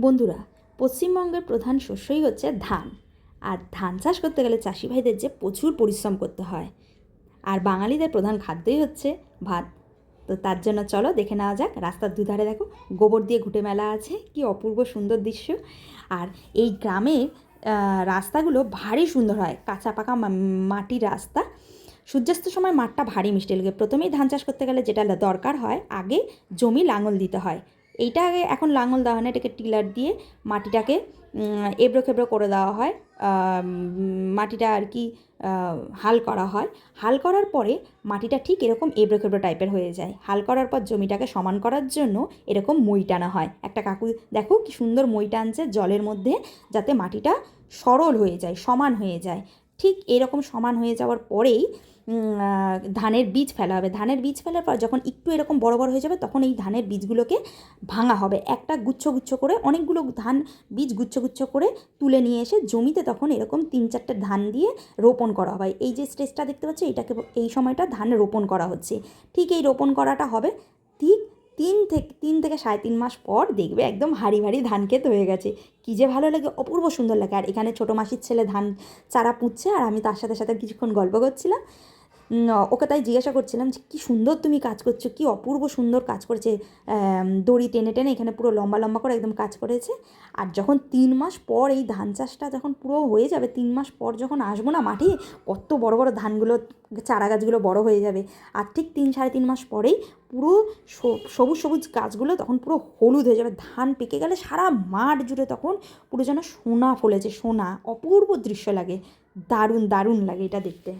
বন্ধুরা, পশ্চিমবঙ্গের প্রধান শস্যই হচ্ছে ধান। আর ধান চাষ করতে গেলে চাষি ভাইদের যে প্রচুর পরিশ্রম করতে হয়। আর বাঙালিদের প্রধান খাদ্যই হচ্ছে ভাত। তো তার জন্য চলো দেখে নেওয়া যাক। রাস্তার দুধারে দেখো গোবর দিয়ে ঘুঁটে মেলা আছে, কি অপূর্ব সুন্দর দৃশ্য। আর এই গ্রামে রাস্তাগুলো ভারী সুন্দর হয়, কাঁচা পাকা মাটির রাস্তা। সূর্যাস্তের সময় মাঠটা ভারী মিষ্টি লাগে। প্রথমেই ধান চাষ করতে গেলে যেটা দরকার হয়, আগে জমি লাঙল দিতে হয়। এইটা আগে এখন লাঙল দেওয়া হয় না, এটাকে টিলার দিয়ে মাটিটাকে এবড়ো খেবড়ো করে দেওয়া হয়। মাটিটা আর কি হাল করা হয়। হাল করার পরে মাটিটা ঠিক এরকম এবড়ো খেবড়ো টাইপের হয়ে যায়। হাল করার পর জমিটাকে সমান করার জন্য এরকম মই টানা হয়। একটা কাকু দেখো কি সুন্দর মই টানছে জলের মধ্যে, যাতে মাটিটা সরল হয়ে যায়, সমান হয়ে যায়। ঠিক এরকম সমান হয়ে যাওয়ার পরেই ধানের বীজ ফেলা হবে। ধানের বীজ ফেলার পর যখন একটু এরকম বড় বড় হয়ে যাবে, তখন এই ধানের বীজগুলোকে ভাঙা হবে। একটা গুচ্ছ গুচ্ছ করে অনেকগুলো ধান বীজ গুচ্ছ গুচ্ছ করে তুলে নিয়ে এসে জমিতে তখন এরকম 3-4টে ধান দিয়ে রোপণ করা হয়। এই যে স্টেজটা দেখতে পাচ্ছ, এইটাকে এই সময়টা ধান রোপণ করা হচ্ছে। ঠিক এই রোপণ করাটা হবে ঠিক 3 থেকে 3.5 মাস পর, দেখবে একদম হাঁড়ি ভারী ধান ক্ষেত হয়ে গেছে। কী যে ভালো লাগে, অপূর্ব সুন্দর লাগে। আর এখানে ছোটো মাসির ছেলে ধান চারা পুঁতছে, আর আমি তার সাথে সাথে কিছুক্ষণ গল্প করছিলাম। ওকে তাই জিজ্ঞাসা করছিলাম যে কী সুন্দর তুমি কাজ করছো, কী অপূর্ব সুন্দর কাজ করেছে। দড়ি টেনে টেনে এখানে পুরো লম্বা লম্বা করে একদম কাজ করেছে। আর যখন 3 মাস পর এই ধান চাষটা যখন পুরো হয়ে যাবে, 3 মাস পর যখন আসবো না মাঠে, কত বড় বড় ধানগুলো, চারা গাছগুলো বড় হয়ে যাবে। আর ঠিক 3-3.5 মাস পরেই পুরো সবুজ সবুজ গাছগুলো তখন পুরো হলুদ হয়ে যাবে। ধান পেকে গেলে সারা মাঠ জুড়ে তখন পুরো যেন সোনা ফলেছে, সোনা। অপূর্ব দৃশ্য লাগে, দারুণ দারুণ লাগে এটা দেখতে।